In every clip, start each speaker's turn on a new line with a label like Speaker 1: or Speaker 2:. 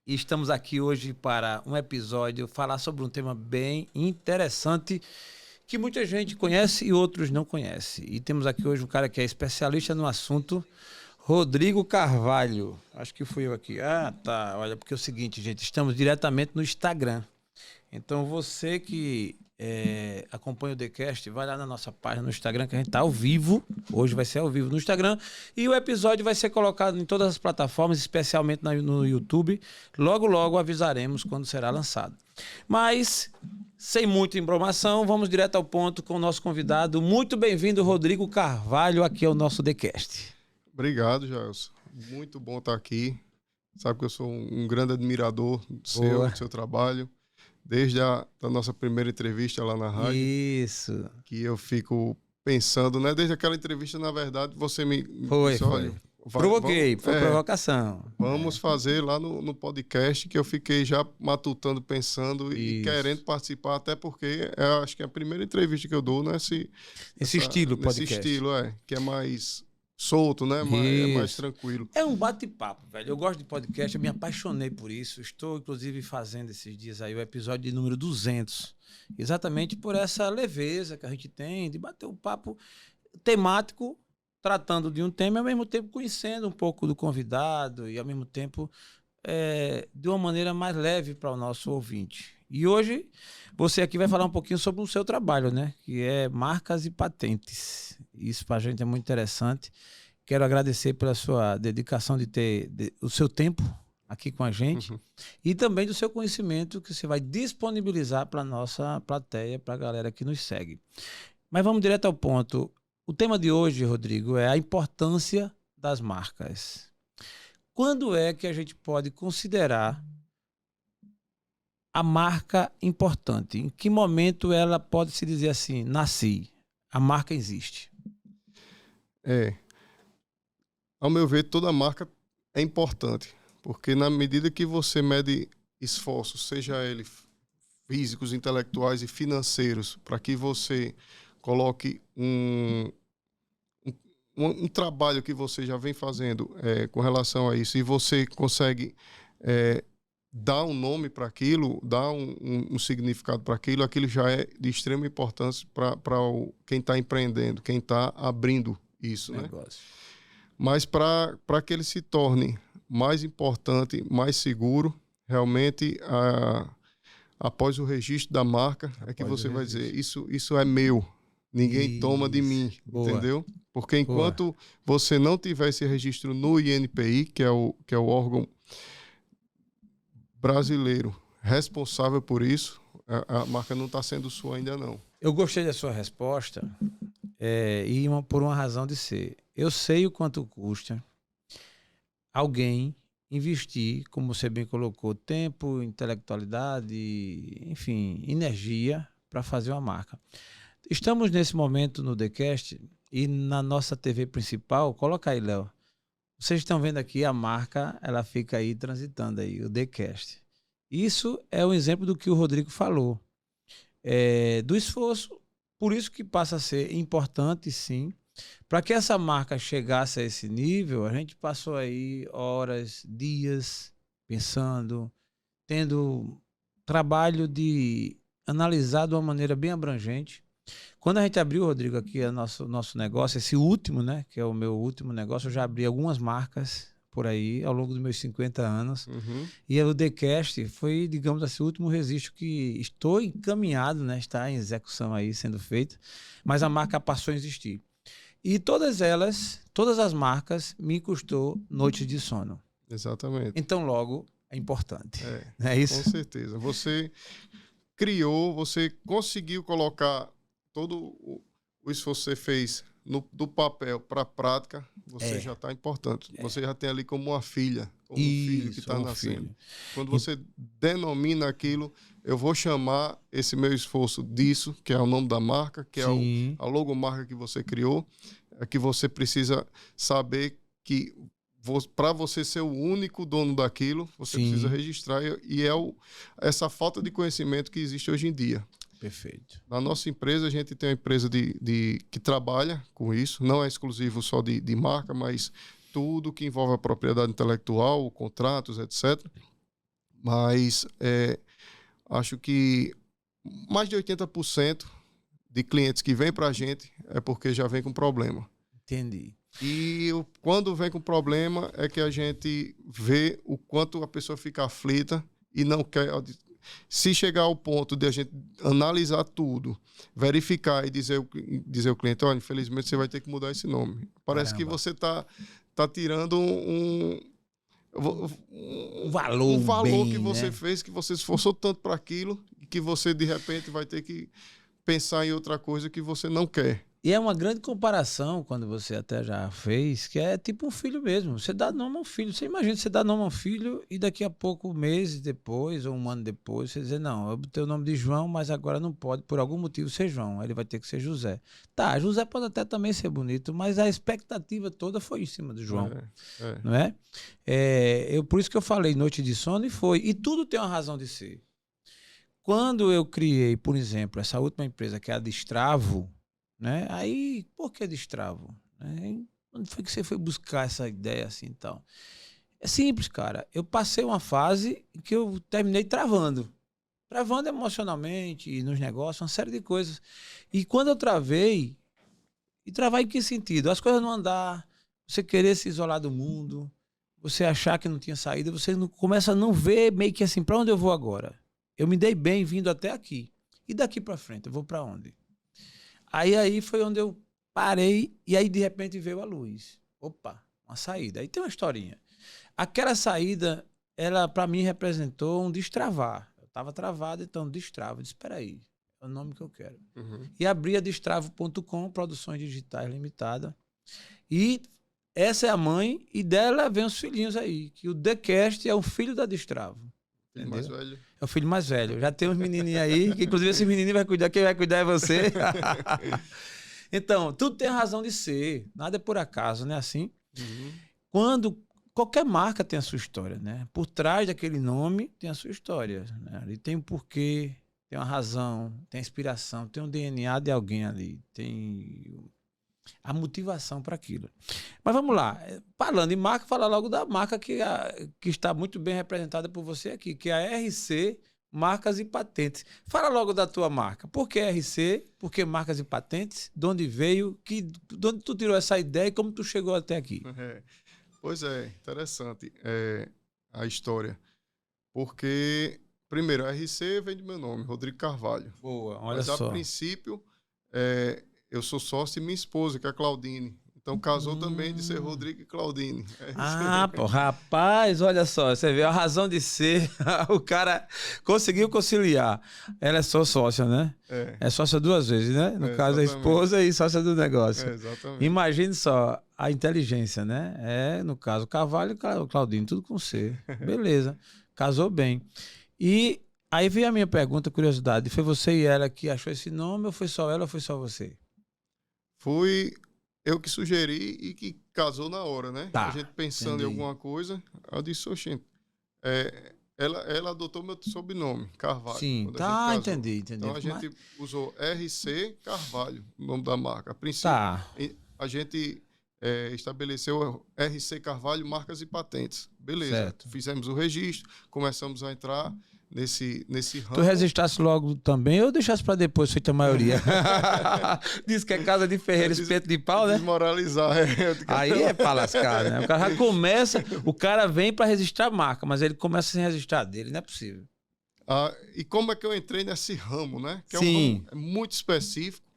Speaker 1: E estamos aqui hoje para um episódio falar sobre um tema bem interessante que muita gente conhece e outros não conhecem. E temos aqui hoje um cara que é especialista no assunto, Rodrigo Carvalho. Acho que fui eu aqui. Ah, tá. Olha, porque é o seguinte, gente, estamos diretamente no Instagram. Então você que acompanha o TheCast, vai lá na nossa página no Instagram, que a gente tá ao vivo. Hoje vai ser ao vivo no Instagram. E o episódio vai ser colocado em todas as plataformas, especialmente no YouTube. Logo, logo avisaremos quando será lançado. Mas, sem muita embromação, vamos direto ao ponto com o nosso convidado. Muito bem-vindo, Rodrigo Carvalho, aqui ao nosso TheCast.
Speaker 2: Obrigado, Jailson. Muito bom estar aqui. Sabe que eu sou um grande admirador do seu trabalho. Desde a nossa primeira entrevista lá na rádio.
Speaker 1: Isso.
Speaker 2: Que eu fico pensando, né? Desde aquela entrevista, na verdade, você me disse, olha,
Speaker 1: provoquei, foi provocação.
Speaker 2: Vamos fazer lá no podcast, que eu fiquei já matutando, pensando e querendo participar, até porque acho que é a primeira entrevista que eu dou nesse
Speaker 1: estilo podcast.
Speaker 2: Nesse estilo, que é mais solto, né? É mais tranquilo.
Speaker 1: É um bate-papo, velho. Eu gosto de podcast, eu me apaixonei por isso. Estou, inclusive, fazendo esses dias aí o episódio de número 200. Exatamente por essa leveza que a gente tem de bater um papo temático, tratando de um tema e, ao mesmo tempo, conhecendo um pouco do convidado e, ao mesmo tempo, de uma maneira mais leve para o nosso ouvinte. E hoje, você aqui vai falar um pouquinho sobre o seu trabalho, né? Que é marcas e patentes. Isso para a gente é muito interessante. Quero agradecer pela sua dedicação de ter o seu tempo aqui com a gente e também do seu conhecimento que você vai disponibilizar para a nossa plateia, para a galera que nos segue. Mas vamos direto ao ponto. O tema de hoje, Rodrigo, é a importância das marcas. Quando é que a gente pode considerar a marca importante? Em que momento ela pode se dizer assim, nasci, a marca existe?
Speaker 2: Ao meu ver, toda marca é importante, porque na medida que você mede esforços, seja eles físicos, intelectuais e financeiros, para que você coloque um trabalho que você já vem fazendo com relação a isso, e você consegue dar um nome para aquilo, dar um significado para aquilo, aquilo já é de extrema importância para quem está empreendendo, quem está abrindo isso, né? Mas para que ele se torne mais importante, mais seguro, realmente, após o registro da marca, é que você vai dizer, isso é meu, ninguém toma de mim, entendeu? Porque enquanto você não tiver esse registro no INPI, que é o órgão brasileiro responsável por isso, a marca não está sendo sua ainda não.
Speaker 1: Eu gostei da sua resposta por uma razão de ser. Eu sei o quanto custa alguém investir, como você bem colocou, tempo, intelectualidade, enfim, energia para fazer uma marca. Estamos nesse momento no TheCast e na nossa TV principal, coloca aí, Léo. Vocês estão vendo aqui a marca, ela fica aí transitando aí, o TheCast. Isso é um exemplo do que o Rodrigo falou, do esforço. Por isso que passa a ser importante, sim. Para que essa marca chegasse a esse nível, a gente passou aí horas, dias, pensando, tendo trabalho de analisar de uma maneira bem abrangente. Quando a gente abriu, Rodrigo, aqui nosso negócio, esse último, né, que é o meu último negócio, eu já abri algumas marcas por aí ao longo dos meus 50 anos. E o TheCast foi, digamos assim, o último registro que estou encaminhado, né, está em execução aí, sendo feito, mas a marca passou a existir. E todas as marcas me custou noites de sono.
Speaker 2: Exatamente.
Speaker 1: Então, logo, é importante. É isso?
Speaker 2: Com certeza. Você criou, você conseguiu colocar todo o esforço que você fez do papel para a prática, você já está importante. Você já tem ali como uma filha, como um filho que está nascendo. Filho. Quando você denomina aquilo, eu vou chamar esse meu esforço disso, que é o nome da marca, que é a logomarca que você criou, é que você precisa saber que para você ser o único dono daquilo, você precisa registrar, e essa falta de conhecimento que existe hoje em dia.
Speaker 1: Perfeito.
Speaker 2: Na nossa empresa, a gente tem uma empresa que trabalha com isso, não é exclusivo só de marca, mas tudo que envolve a propriedade intelectual, contratos, etc. Mas acho que mais de 80% de clientes que vêm para a gente é porque já vem com problema.
Speaker 1: Entendi.
Speaker 2: E quando vem com problema é que a gente vê o quanto a pessoa fica aflita e não quer. Se chegar ao ponto de a gente analisar tudo, verificar e dizer ao cliente, olha, infelizmente você vai ter que mudar esse nome. Parece que você tá tirando um valor bem, que você fez, que você se esforçou tanto para aquilo, que você de repente vai ter que pensar em outra coisa que você não quer.
Speaker 1: E é uma grande comparação, quando você até já fez, que é tipo um filho mesmo. Você dá nome a um filho. Você imagina, você dá nome a um filho e daqui a pouco, meses depois, ou um ano depois, você dizer, não, eu botei o nome de João, mas agora não pode, por algum motivo, ser João. Ele vai ter que ser José. Tá, José pode até também ser bonito, mas a expectativa toda foi em cima do João. Não é? Por isso que eu falei Noite de Sono e foi. E tudo tem uma razão de ser. Quando eu criei, por exemplo, essa última empresa, que é a Destravo, né? Aí, por que Destravo? Onde foi que você foi buscar essa ideia assim e tal? É simples, cara. Eu passei uma fase que eu terminei travando. Travando emocionalmente, e nos negócios, uma série de coisas. E quando eu travei, e travar em que sentido? As coisas não andar, você querer se isolar do mundo, você achar que não tinha saída, você começa a não ver meio que assim, para onde eu vou agora? Eu me dei bem vindo até aqui. E daqui para frente, eu vou para onde? Aí foi onde eu parei e aí de repente veio a luz. Opa, uma saída. Aí tem uma historinha. Aquela saída, ela para mim representou um destravar. Eu estava travado, então destravo. Eu disse, espera aí, é o nome que eu quero. E abri a destravo.com, Produções Digitais Limitada. E essa é a mãe e dela vem os filhinhos aí, que o TheCast é o filho da Destravo.
Speaker 2: Filho mais velho.
Speaker 1: É o filho mais velho. Já tem uns menininhos aí, que inclusive esse menininho vai cuidar, quem vai cuidar é você. Então, tudo tem razão de ser. Nada é por acaso, né? Assim, quando qualquer marca tem a sua história, né? Por trás daquele nome tem a sua história, né? Ali tem um porquê, tem uma razão, tem a inspiração, tem um DNA de alguém ali, tem a motivação para aquilo. Mas vamos lá, falando em marca, fala logo da marca que está muito bem representada por você aqui, que é a RC Marcas e Patentes. Fala logo da tua marca. Por que RC? Por que Marcas e Patentes? De onde veio? De onde tu tirou essa ideia e como tu chegou até aqui?
Speaker 2: Pois é, interessante a história. Porque, primeiro, a RC vem do meu nome, Rodrigo Carvalho.
Speaker 1: Boa, olha
Speaker 2: Mas,
Speaker 1: só.
Speaker 2: a princípio, eu sou sócio de minha esposa, que é a Claudine. Então, casou também de ser Rodrigo e Claudine.
Speaker 1: Pô, rapaz, olha só, você vê a razão de ser, o cara conseguiu conciliar. Ela é só sócia, né? É sócia duas vezes, né? No caso, exatamente. A esposa e sócia do negócio.
Speaker 2: Exatamente.
Speaker 1: Imagine só a inteligência, né? No caso, Carvalho e Claudine, tudo com C. Beleza, casou bem. E aí veio a minha pergunta, curiosidade, foi você e ela que achou esse nome ou foi só ela ou foi só você?
Speaker 2: Fui eu que sugeri e que casou na hora, né?
Speaker 1: Tá,
Speaker 2: a gente pensando em alguma coisa, eu disse, oxente, ela adotou meu sobrenome, Carvalho.
Speaker 1: Sim, tá, entendi.
Speaker 2: Então a gente usou RC Carvalho, o nome da marca. A princípio, a gente estabeleceu RC Carvalho Marcas e Patentes. Beleza, certo. Fizemos o registro, começamos a entrar nesse ramo.
Speaker 1: Tu registrasse logo também ou deixasse para depois, feita a maioria? Diz que é casa de ferreiro, espeto de pau, né?
Speaker 2: Desmoralizar.
Speaker 1: Aí é pra lascar, né? O cara já começa, o cara vem para registrar a marca, mas ele começa sem registrar dele, não é possível.
Speaker 2: E como é que eu entrei nesse ramo, né? Que é um ramo muito específico.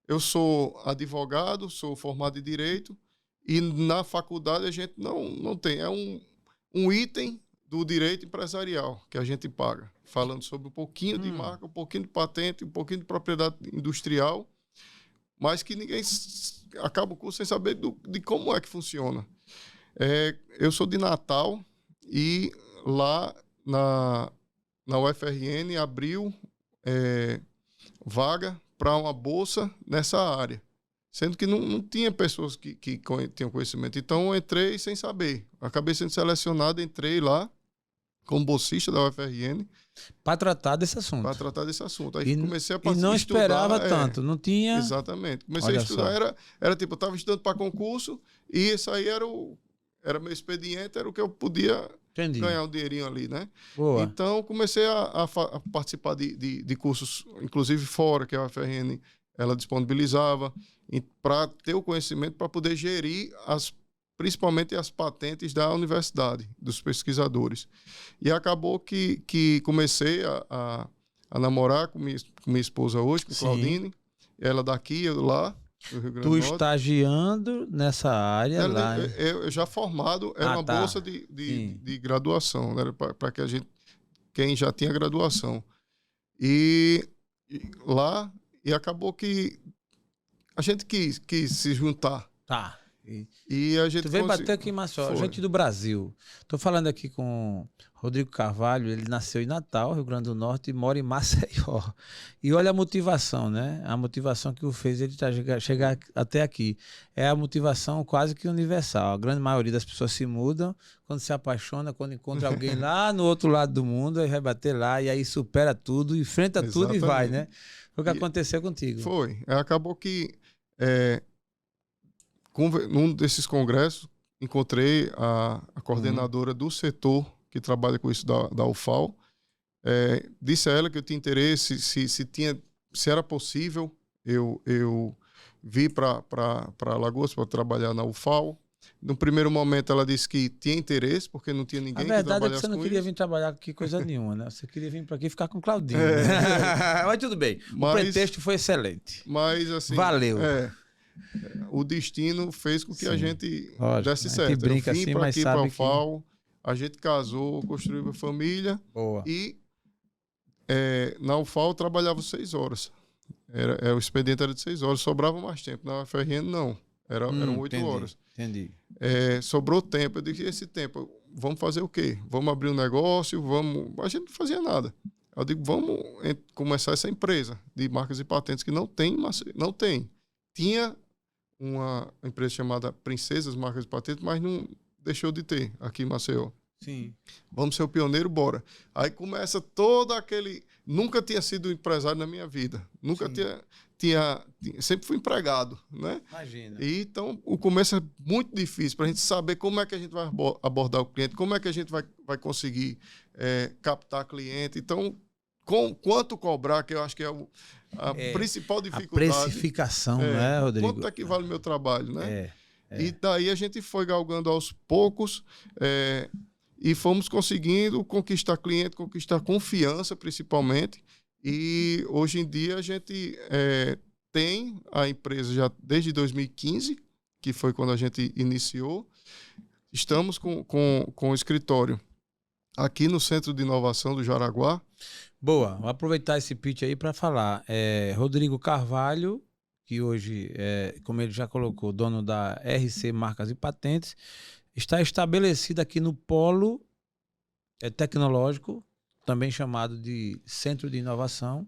Speaker 2: Eu sou advogado, sou formado em Direito e na faculdade a gente não tem. É um item do direito empresarial que a gente paga, falando sobre um pouquinho de marca, um pouquinho de patente, um pouquinho de propriedade industrial, mas que ninguém acaba o curso sem saber de como é que funciona. Eu sou de Natal e lá na UFRN abriu vaga para uma bolsa nessa área, sendo que não tinha pessoas que tinham conhecimento. Então eu entrei sem saber. Acabei sendo selecionado, entrei lá como bolsista da UFRN.
Speaker 1: Para tratar desse assunto.
Speaker 2: Para tratar desse assunto. Aí comecei a
Speaker 1: estudar. E não esperava tanto, não tinha...
Speaker 2: Exatamente. Comecei a estudar, era tipo, eu estava estudando para concurso e isso aí era meu expediente, era o que eu podia
Speaker 1: Entendi.
Speaker 2: ganhar um dinheirinho ali, né?
Speaker 1: Boa.
Speaker 2: Então, comecei a participar de cursos, inclusive fora, que a UFRN ela disponibilizava, para ter o conhecimento para poder gerir principalmente as patentes da universidade, dos pesquisadores. E acabou que comecei a namorar com minha esposa hoje, com
Speaker 1: Sim.
Speaker 2: Claudine, ela daqui, eu lá, no Rio Grande
Speaker 1: Tu
Speaker 2: do Norte.
Speaker 1: estagiando nessa área lá.
Speaker 2: Eu já formado, era uma
Speaker 1: tá.
Speaker 2: bolsa de graduação, né? Para que a gente, quem já tinha graduação. E lá, e acabou que a gente quis se juntar.
Speaker 1: Tá.
Speaker 2: E a gente
Speaker 1: Tu veio bater aqui em Maceió, gente do Brasil. Tô falando aqui com Rodrigo Carvalho, ele nasceu em Natal, Rio Grande do Norte, e mora em Maceió. E olha a motivação, né? A motivação que o fez ele chegar até aqui. É a motivação quase que universal. A grande maioria das pessoas se mudam quando se apaixona, quando encontra alguém lá no outro lado do mundo, aí vai bater lá, e aí supera tudo, enfrenta tudo e vai, né? Foi o que aconteceu contigo.
Speaker 2: Foi. Acabou que num desses congressos, encontrei a coordenadora do setor que trabalha com isso da UFAL. Disse a ela que eu tinha interesse, se era possível eu vir para Alagoas para trabalhar na UFAL. No primeiro momento ela disse que tinha interesse, porque não tinha ninguém que trabalhasse com isso.
Speaker 1: A verdade é que você não queria vir trabalhar aqui coisa nenhuma, né? Você queria vir para aqui e ficar com Claudinho. Mas tudo bem. O pretexto foi excelente.
Speaker 2: Mas assim...
Speaker 1: Valeu.
Speaker 2: O destino fez com que a gente desse certo.
Speaker 1: A gente brinca
Speaker 2: eu vim
Speaker 1: assim,
Speaker 2: para aqui, para a UFAL, a gente casou, construiu uma família.
Speaker 1: Boa.
Speaker 2: E na UFAL eu trabalhava 6 horas. O expediente era de 6 horas, sobrava mais tempo. Na UFRN não, eram 8 horas.
Speaker 1: Entendi.
Speaker 2: Sobrou tempo, eu disse, esse tempo, vamos fazer o quê? Vamos abrir um negócio, a gente não fazia nada. Eu digo, vamos começar essa empresa de marcas e patentes que não tem. Tinha uma empresa chamada Princesas Marcas e Patentes, mas não deixou de ter aqui em Maceió.
Speaker 1: Sim.
Speaker 2: Vamos ser o pioneiro, bora. Aí começa todo aquele... Nunca tinha sido empresário na minha vida. Nunca tinha... Sempre fui empregado, né?
Speaker 1: Imagina.
Speaker 2: E, então, o começo é muito difícil para a gente saber como é que a gente vai abordar o cliente, como é que a gente vai conseguir captar cliente. Então, quanto cobrar, que eu acho que é a principal dificuldade.
Speaker 1: A precificação, né, Rodrigo?
Speaker 2: Quanto é que vale o meu trabalho, né? E daí a gente foi galgando aos poucos e fomos conseguindo conquistar cliente, conquistar confiança, principalmente. E hoje em dia a gente tem a empresa já desde 2015, que foi quando a gente iniciou. Estamos com o escritório aqui no Centro de Inovação do Jaraguá.
Speaker 1: Boa, vou aproveitar esse pitch aí para falar. Rodrigo Carvalho, que hoje, como ele já colocou, dono da RC Marcas e Patentes, está estabelecido aqui no polo tecnológico, também chamado de Centro de Inovação.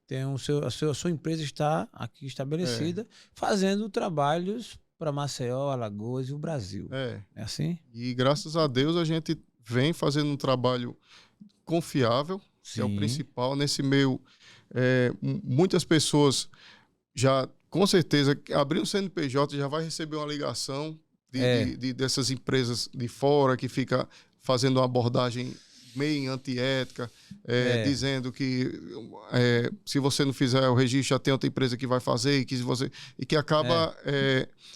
Speaker 1: Tem a sua empresa está aqui estabelecida, fazendo trabalhos para Maceió, Alagoas e o Brasil. É assim?
Speaker 2: E graças a Deus a gente vem fazendo um trabalho confiável, que é o principal. Nesse meio, muitas pessoas já, com certeza, abrir um CNPJ já vai receber uma ligação dessas empresas de fora que fica fazendo uma abordagem meio antiética, dizendo que se você não fizer o registro, já tem outra empresa que vai fazer e que acaba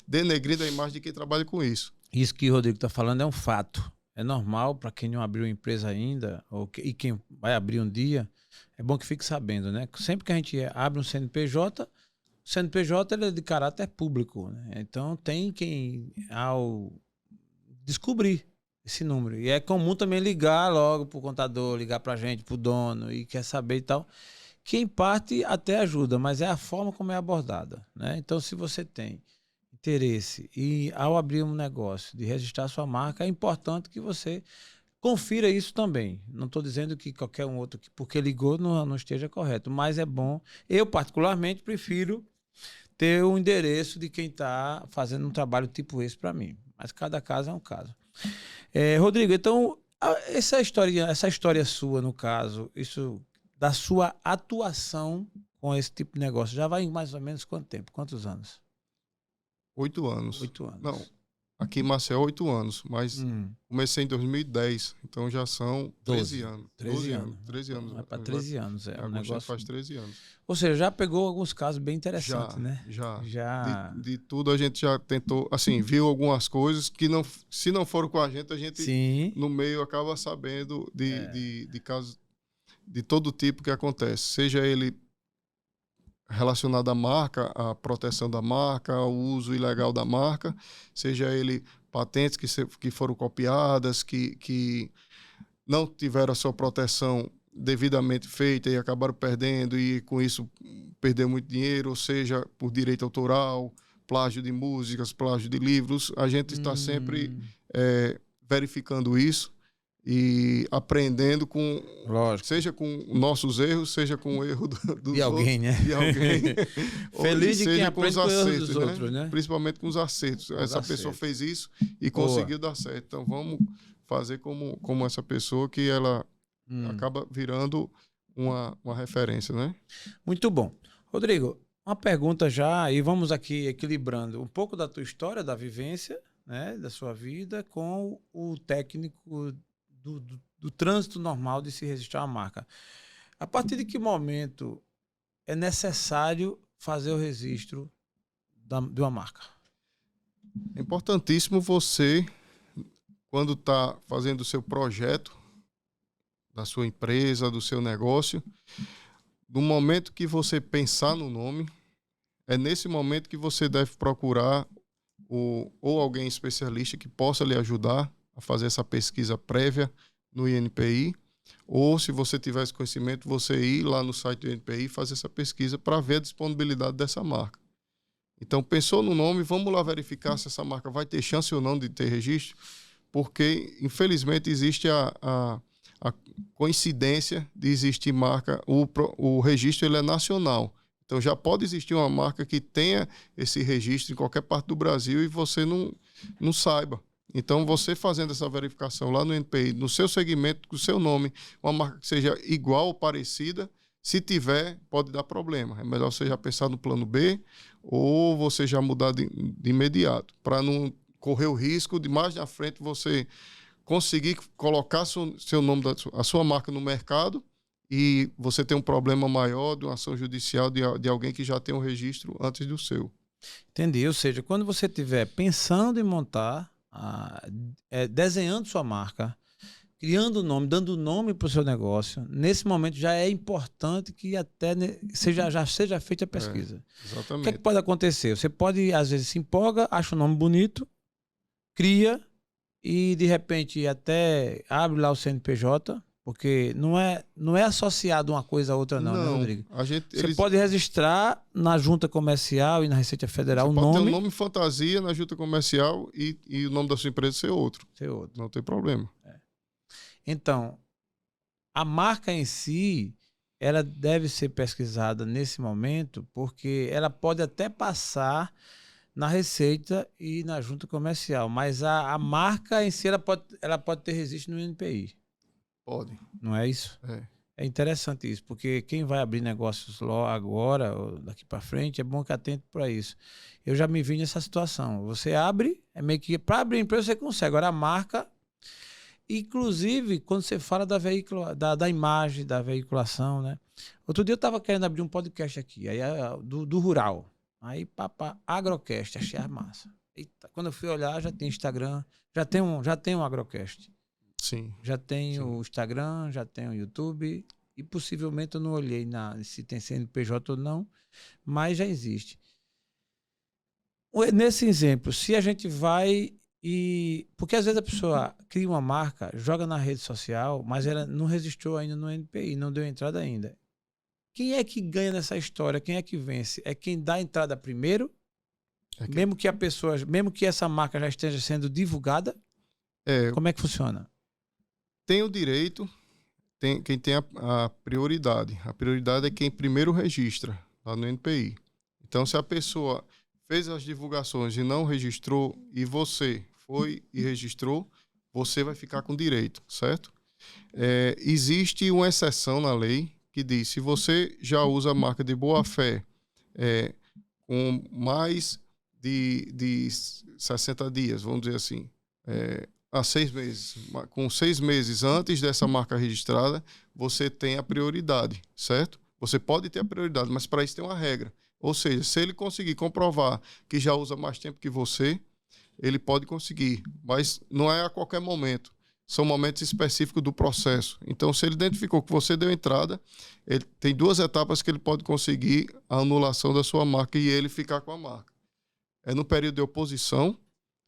Speaker 2: denegrindo a imagem de quem trabalha com isso.
Speaker 1: Isso que o Rodrigo está falando é um fato. É normal para quem não abriu empresa ainda, e quem vai abrir um dia, é bom que fique sabendo, né? Sempre que a gente abre um CNPJ, o CNPJ ele é de caráter público, né? Então tem quem, ao descobrir esse número, e é comum também ligar logo para o contador, ligar para a gente, para o dono, e quer saber e tal, que em parte até ajuda, mas é a forma como é abordada, né? Então se você tem interesse e ao abrir um negócio de registrar sua marca, é importante que você confira isso também. Não estou dizendo que qualquer um outro que porque ligou não esteja correto, mas é bom. Eu particularmente prefiro ter o endereço de quem está fazendo um trabalho tipo esse para mim. Mas cada caso é um caso. Rodrigo, então essa história sua, no caso, isso da sua atuação com esse tipo de negócio, já vai em mais ou menos quanto tempo? Quantos anos?
Speaker 2: 8 anos.
Speaker 1: 8 anos.
Speaker 2: Não, aqui em Maceió 8 anos, mas comecei em 2010, então já são 13 anos.
Speaker 1: 13 anos.
Speaker 2: 13 anos.
Speaker 1: Vai para 13 anos, é um negócio.
Speaker 2: Faz 13 anos.
Speaker 1: Ou seja, já pegou alguns casos bem interessantes, né?
Speaker 2: Já. De tudo a gente já tentou, assim, viu algumas coisas que não, se não foram com a gente
Speaker 1: Sim.
Speaker 2: no meio acaba sabendo de casos de todo tipo que acontece, seja ele relacionado à marca, à proteção da marca, ao uso ilegal da marca, seja ele patentes que foram copiadas, que não tiveram a sua proteção devidamente feita e acabaram perdendo e com isso perdeu muito dinheiro, ou seja, por direito autoral, plágio de músicas, plágio de livros. A gente está sempre verificando isso e aprendendo com,
Speaker 1: lógico,
Speaker 2: seja com nossos erros, seja com o erro dos
Speaker 1: de alguém,
Speaker 2: outros,
Speaker 1: né?
Speaker 2: de alguém.
Speaker 1: Feliz de quem
Speaker 2: com os
Speaker 1: aprende com os
Speaker 2: acertos,
Speaker 1: dos outros, né?
Speaker 2: Principalmente com os acertos. Essa pessoa fez isso e conseguiu dar certo. Então vamos fazer como essa pessoa que ela acaba virando uma referência, né?
Speaker 1: Muito bom. Rodrigo, uma pergunta já, e vamos aqui equilibrando um pouco da tua história, da vivência, né, da sua vida, com o técnico do trânsito normal de se registrar uma marca. A partir de que momento é necessário fazer o registro de uma marca?
Speaker 2: É importantíssimo você, quando está fazendo o seu projeto, da sua empresa, do seu negócio, no momento que você pensar no nome, é nesse momento que você deve procurar ou alguém especialista que possa lhe ajudar a fazer essa pesquisa prévia no INPI, ou se você tiver esse conhecimento, você ir lá no site do INPI e fazer essa pesquisa para ver a disponibilidade dessa marca. Então, pensou no nome, vamos lá verificar se essa marca vai ter chance ou não de ter registro, porque, infelizmente, existe a coincidência de existir marca, o registro ele é nacional. Então já pode existir uma marca que tenha esse registro em qualquer parte do Brasil e você não saiba. Então você fazendo essa verificação lá no INPI, no seu segmento, com o seu nome, uma marca que seja igual ou parecida, se tiver, pode dar problema. É melhor você já pensar no plano B ou você já mudar de imediato, para não correr o risco de mais na frente você conseguir colocar seu nome, a sua marca no mercado e você ter um problema maior de uma ação judicial de alguém que já tem um registro antes do seu.
Speaker 1: Entendi. Ou seja, quando você estiver pensando em montar, desenhando sua marca, criando o nome, dando nome para o seu negócio, nesse momento já é importante que até já seja feita a pesquisa.
Speaker 2: Exatamente.
Speaker 1: O que é que pode acontecer? Você pode, às vezes, se empolga, acha o nome bonito, cria e, de repente, até abre lá o CNPJ, porque não é associado uma coisa a outra não, né, Rodrigo? Você pode registrar na Junta Comercial e na Receita Federal o nome.
Speaker 2: Pode ter um nome fantasia na Junta Comercial e o nome da sua empresa ser outro. Não tem problema.
Speaker 1: Então, a marca em si, ela deve ser pesquisada nesse momento, porque ela pode até passar na Receita e na Junta Comercial, mas a marca em si, ela pode ter registro no INPI.
Speaker 2: Pode.
Speaker 1: Não é isso? É interessante isso, porque quem vai abrir negócios agora, ou daqui para frente, é bom que atente para isso. Eu já me vi nessa situação. Você abre, é meio que para abrir empresa você consegue. Agora a marca, inclusive quando você fala da imagem, da veiculação, né? Outro dia eu estava querendo abrir um podcast aqui, aí do rural. Aí, Agrocast, achei a massa. Eita, quando eu fui olhar, já tem Instagram, já tem um Agrocast.
Speaker 2: Sim.
Speaker 1: Já tem o Instagram, já tem o YouTube e possivelmente eu não olhei se tem CNPJ ou não, mas já existe. Nesse exemplo, se a gente vai porque às vezes a pessoa cria uma marca, joga na rede social, mas ela não registrou ainda no NPI, não deu entrada ainda. Quem é que ganha nessa história? Quem é que vence? É quem dá a entrada primeiro? Mesmo que essa marca já esteja sendo divulgada? Como é que funciona?
Speaker 2: Tem o direito, quem tem a prioridade. A prioridade é quem primeiro registra lá no NPI. Então, se a pessoa fez as divulgações e não registrou, e você foi e registrou, você vai ficar com direito, certo? Existe uma exceção na lei que diz, se você já usa a marca de boa-fé com mais de 60 dias, vamos dizer assim, a 6 meses. Com 6 meses antes dessa marca registrada, você tem a prioridade, certo? Você pode ter a prioridade, mas para isso tem uma regra. Ou seja, se ele conseguir comprovar que já usa mais tempo que você, ele pode conseguir, mas não é a qualquer momento. São momentos específicos do processo. Então, se ele identificou que você deu entrada, ele tem 2 etapas que ele pode conseguir a anulação da sua marca e ele ficar com a marca. É no período de oposição,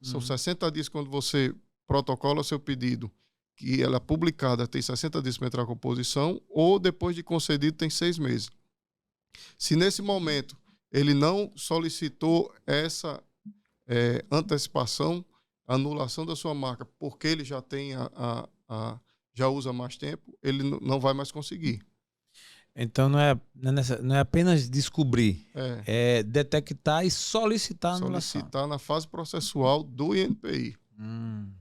Speaker 2: são 60 dias quando você protocola seu pedido, que ela é publicada, tem 60 dias para entrar com oposição, ou depois de concedido tem 6 meses. Se nesse momento ele não solicitou essa antecipação, anulação da sua marca, porque ele já tem já usa mais tempo, ele não vai mais conseguir.
Speaker 1: Então não é apenas descobrir, é detectar e solicitar a anulação.
Speaker 2: Solicitar na fase processual do INPI.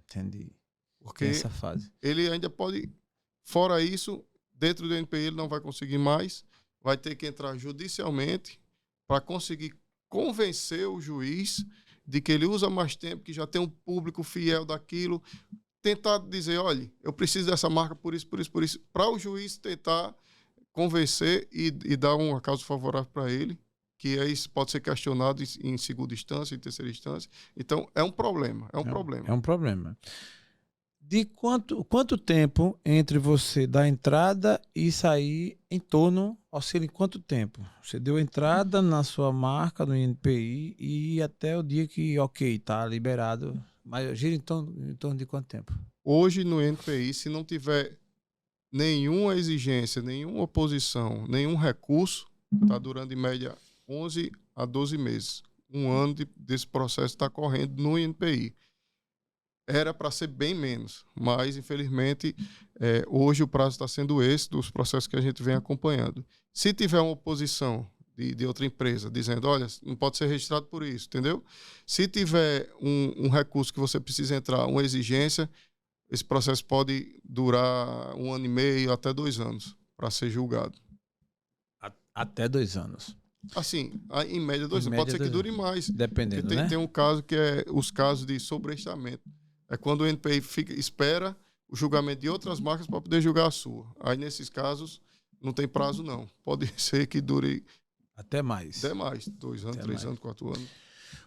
Speaker 1: Entendi.
Speaker 2: Porque
Speaker 1: essa fase.
Speaker 2: Ele ainda pode, fora isso, dentro do INPI ele não vai conseguir mais, vai ter que entrar judicialmente para conseguir convencer o juiz de que ele usa mais tempo, que já tem um público fiel daquilo, tentar dizer, olha, eu preciso dessa marca por isso, para o juiz tentar convencer e dar uma causa favorável para ele, que aí pode ser questionado em segunda instância, em terceira instância. Então, é um problema, problema.
Speaker 1: É um problema. De quanto tempo entre você dar entrada e sair em torno, oscila em quanto tempo? Você deu entrada na sua marca no INPI e até o dia que, ok, tá liberado, mas gira em torno de quanto tempo?
Speaker 2: Hoje no INPI, se não tiver nenhuma exigência, nenhuma oposição, nenhum recurso, está durando em média 11 a 12 meses. Um ano desse processo está correndo no INPI. Era para ser bem menos, mas infelizmente hoje o prazo está sendo esse dos processos que a gente vem acompanhando. Se tiver uma oposição de outra empresa dizendo, olha, não pode ser registrado por isso, entendeu? Se tiver um recurso que você precisa entrar, uma exigência, esse processo pode durar 1 ano e meio até 2 anos para ser julgado.
Speaker 1: Até 2 anos.
Speaker 2: Assim, em média 2 anos. Pode ser que dure mais.
Speaker 1: Dependendo,
Speaker 2: porque
Speaker 1: né?
Speaker 2: Tem um caso que é os casos de sobreestamento. É quando o INPI espera o julgamento de outras marcas para poder julgar a sua. Aí, nesses casos, não tem prazo, não. Pode ser que dure...
Speaker 1: Até mais.
Speaker 2: 2 anos, 3 anos, 4 anos.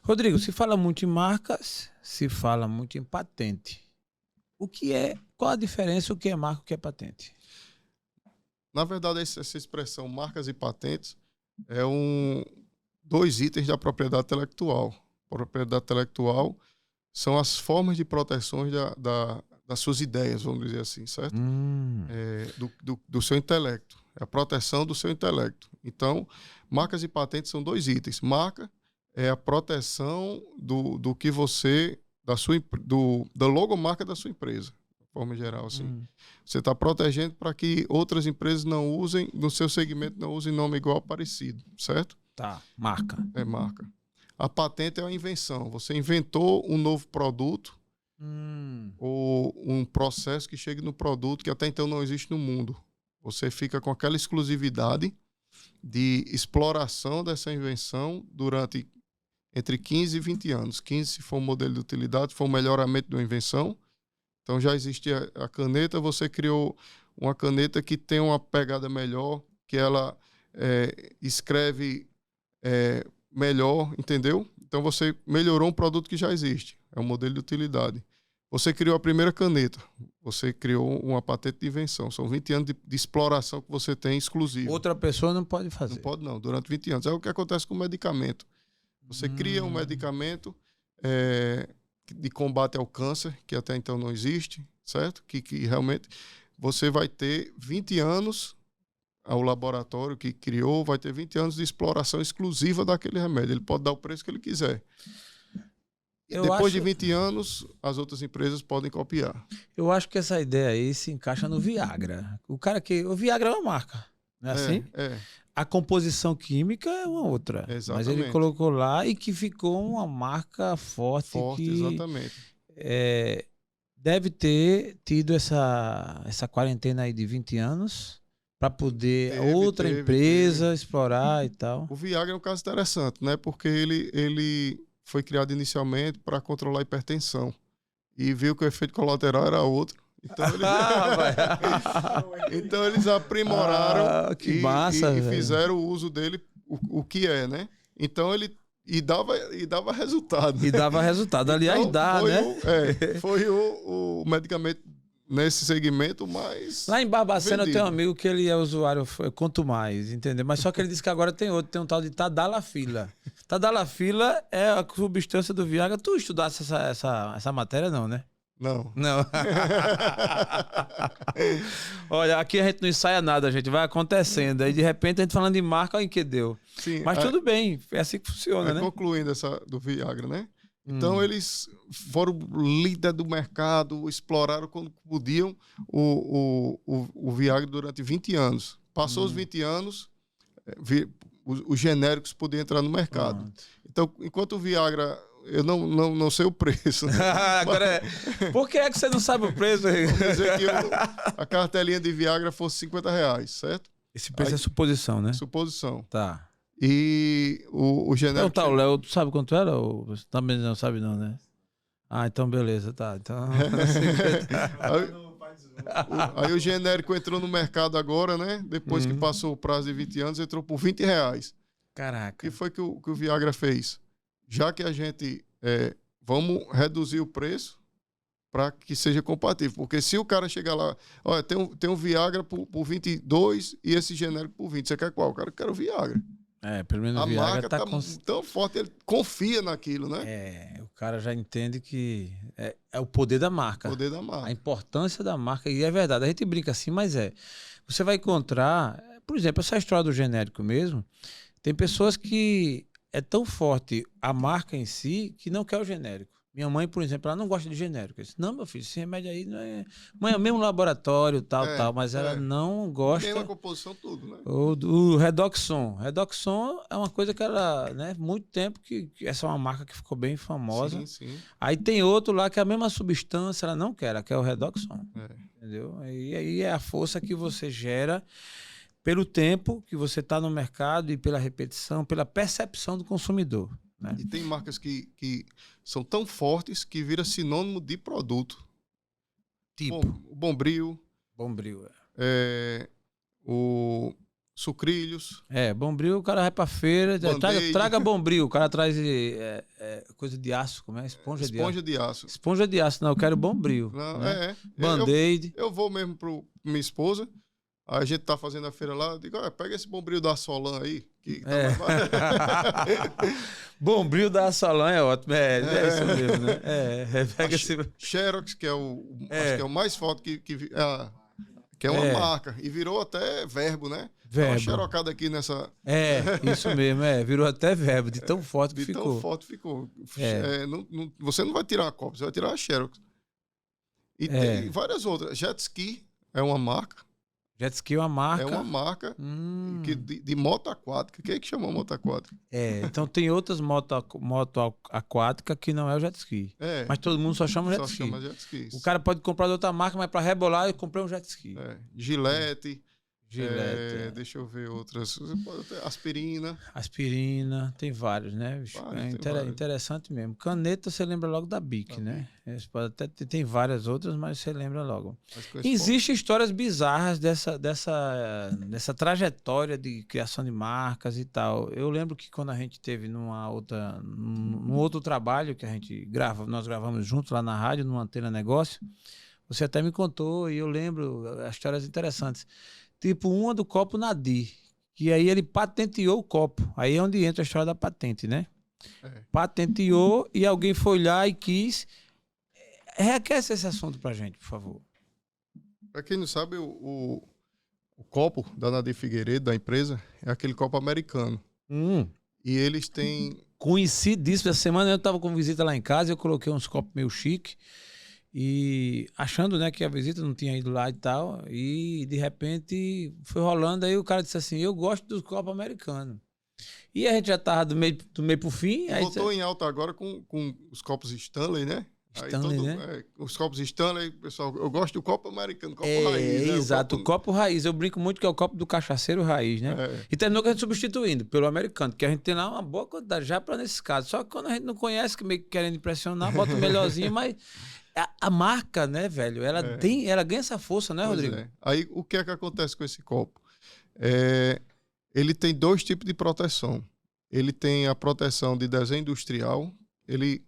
Speaker 1: Rodrigo, se fala muito em marcas, se fala muito em patente. Qual a diferença, o que é marca e o que é patente?
Speaker 2: Na verdade, essa expressão marcas e patentes é 2 itens da propriedade intelectual. Propriedade intelectual são as formas de proteções das suas ideias, vamos dizer assim, certo? Do seu intelecto. É a proteção do seu intelecto. Então, marcas e patentes são 2 itens. Marca é a proteção do que você... da logomarca da sua empresa, de forma geral, assim. Você está protegendo para que outras empresas não usem, no seu segmento, não usem nome igual parecido, certo?
Speaker 1: Tá, marca.
Speaker 2: É marca. A patente é uma invenção. Você inventou um novo produto ou um processo que chegue no produto que até então não existe no mundo. Você fica com aquela exclusividade de exploração dessa invenção durante entre 15 e 20 anos. 15 se for um modelo de utilidade, se for um melhoramento de uma invenção. Então já existe a caneta, você criou uma caneta que tem uma pegada melhor, que ela escreve melhor, entendeu? Então você melhorou um produto que já existe. É um modelo de utilidade. Você criou a primeira caneta. Você criou uma patente de invenção. São 20 anos de exploração que você tem exclusivo.
Speaker 1: Outra pessoa não pode fazer.
Speaker 2: Não pode não, durante 20 anos. É o que acontece com o medicamento. Você cria um medicamento de combate ao câncer, que até então não existe, certo? Que realmente você vai ter 20 anos, o laboratório que criou vai ter 20 anos de exploração exclusiva daquele remédio. Ele pode dar o preço que ele quiser. Depois de 20 anos, as outras empresas podem copiar.
Speaker 1: Eu acho que essa ideia aí se encaixa no Viagra. O Viagra é uma marca, não é assim? A composição química é uma outra.
Speaker 2: Exatamente.
Speaker 1: Mas ele colocou lá e que ficou uma marca forte que,
Speaker 2: exatamente.
Speaker 1: Deve ter tido essa quarentena aí de 20 anos para poder outra empresa explorar e tal.
Speaker 2: O Viagra é um caso interessante, né? Porque ele foi criado inicialmente para controlar a hipertensão. E viu que o efeito colateral era outro. Então então eles aprimoraram
Speaker 1: que massa,
Speaker 2: e fizeram o uso dele, o que é, né? Então ele dava resultado.
Speaker 1: E dava resultado. Aliás, então, dá, né?
Speaker 2: Foi o medicamento nesse segmento mais
Speaker 1: lá em Barbacena
Speaker 2: vendido.
Speaker 1: Eu tenho um amigo que ele é usuário, quanto mais, entendeu? Mas só que ele disse que agora tem outro, tem um tal de Tadalafila. Tadalafila é a substância do Viagra. Tu estudasse essa matéria, não, né?
Speaker 2: Não.
Speaker 1: Olha, aqui a gente não ensaia nada, a gente vai acontecendo. Aí de repente a gente falando de marca, olha em que deu.
Speaker 2: Sim,
Speaker 1: mas tudo bem, é assim que funciona, né?
Speaker 2: Concluindo essa do Viagra, né? Então eles foram líder do mercado, exploraram quando podiam o Viagra durante 20 anos. Passou os 20 anos, os genéricos podiam entrar no mercado. Então, enquanto o Viagra... Eu não sei o preço. Né?
Speaker 1: Agora, por que é que você não sabe o preço?
Speaker 2: Vamos dizer que a cartelinha de Viagra fosse R$50, certo?
Speaker 1: Esse preço é suposição, né?
Speaker 2: Suposição.
Speaker 1: Tá.
Speaker 2: E o genérico...
Speaker 1: Então tá, o Léo, tu sabe quanto era? Ou você também não sabe não, né? Ah, então beleza, tá. Então...
Speaker 2: aí o genérico entrou no mercado agora, né? Depois que passou o prazo de 20 anos, entrou por R$20.
Speaker 1: Caraca.
Speaker 2: O que foi que o Viagra fez? Já que a gente vamos reduzir o preço para que seja compatível. Porque se o cara chegar lá, olha, tem um Viagra por 22 e esse genérico por 20. Você quer qual? O cara quer o Viagra.
Speaker 1: Pelo menos o Viagra
Speaker 2: marca tá tão forte, ele confia naquilo, né?
Speaker 1: O cara já entende que é o poder da marca.
Speaker 2: O poder da marca.
Speaker 1: A importância da marca. E é verdade, a gente brinca assim, mas você vai encontrar, por exemplo, essa história do genérico mesmo, tem pessoas que é tão forte a marca em si que não quer o genérico. Minha mãe, por exemplo, ela não gosta de genérico. Eu disse, não, meu filho, esse remédio aí não é... Mãe, é o mesmo laboratório, tal, mas ela não gosta...
Speaker 2: Tem uma composição tudo, né?
Speaker 1: O Redoxon. Redoxon é uma coisa que ela, né, muito tempo que essa é uma marca que ficou bem famosa.
Speaker 2: Sim, sim.
Speaker 1: Aí tem outro lá que é a mesma substância, ela não quer, ela quer o Redoxon. Entendeu? E aí é a força que você gera pelo tempo que você está no mercado e pela repetição, pela percepção do consumidor. Né?
Speaker 2: E tem marcas que são tão fortes que vira sinônimo de produto.
Speaker 1: Tipo?
Speaker 2: O Bombril.
Speaker 1: Bombril,
Speaker 2: o Sucrilhos.
Speaker 1: Bombril, o cara vai pra feira, traga Bombril, o cara traz coisa de aço, como é? Esponja de aço. Esponja de aço, não, eu quero Bombril.
Speaker 2: Não,
Speaker 1: né? Band-Aid.
Speaker 2: Eu vou mesmo pra minha esposa. Aí a gente tá fazendo a feira lá, eu digo, pega esse Bombril da Solan aí. Que tá
Speaker 1: Bombril da Solan é ótimo, é isso mesmo, né? Pega esse...
Speaker 2: Xerox, que acho que é o mais forte que é uma marca. E virou até verbo, né?
Speaker 1: Verbo.
Speaker 2: Uma xerocada aqui nessa...
Speaker 1: isso mesmo, virou até verbo, de tão forte que ficou.
Speaker 2: De tão forte ficou. Você não vai tirar uma cópia, você vai tirar a Xerox. E tem várias outras. Jet Ski é uma marca.
Speaker 1: Jet Ski é uma marca.
Speaker 2: É uma marca de moto aquática. Quem é que chama moto aquática?
Speaker 1: Então tem outras moto aquática que não é o Jet Ski. Mas todo mundo só chama Jet Ski.
Speaker 2: Chama Jet Ski.
Speaker 1: O cara pode comprar de outra marca, mas para rebolar eu comprei um Jet Ski.
Speaker 2: Gillette.
Speaker 1: Deixa
Speaker 2: eu ver outras. Aspirina.
Speaker 1: Aspirina, tem vários, né? Interessante mesmo. Caneta, você lembra logo da Bic, né? Até tem várias outras, mas você lembra logo. Existem histórias bizarras dessa trajetória de criação de marcas e tal. Eu lembro que quando a gente teve num outro trabalho que nós gravamos juntos lá na rádio, numa Antena Negócio, você até me contou e eu lembro histórias interessantes. Tipo, uma do copo Nadir, que aí ele patenteou o copo. Aí é onde entra a história da patente, né? Patenteou e alguém foi lá e quis. Reaquece esse assunto pra gente, por favor.
Speaker 2: Pra quem não sabe, o copo da Nadir Figueiredo, da empresa, é aquele copo americano. E eles têm...
Speaker 1: Conheci disso. Essa semana eu tava com visita lá em casa, eu coloquei uns copos meio chique. E achando, né, que a visita não tinha ido lá e tal, e de repente foi rolando, aí o cara disse assim, eu gosto dos copos americanos. E a gente já tava do meio pro fim.
Speaker 2: Voltou em alta agora com os copos Stanley, né? Aí
Speaker 1: Stanley, né?
Speaker 2: os copos Stanley, pessoal, eu gosto do copo americano, copo
Speaker 1: É,
Speaker 2: raiz, né?
Speaker 1: exato, o copo raiz. Eu brinco muito que é o copo do cachaceiro raiz, né?
Speaker 2: É,
Speaker 1: E terminou que a gente substituindo pelo americano, que a gente tem lá uma boa quantidade já para nesse caso. Só que quando a gente não conhece, que meio que querendo impressionar, bota o melhorzinho, mas a marca, né, velho, ela ganha essa força, né,
Speaker 2: pois
Speaker 1: Rodrigo?
Speaker 2: é. Aí o que é que acontece com esse copo? Ele tem dois tipos de proteção. Ele tem a proteção de desenho industrial, ele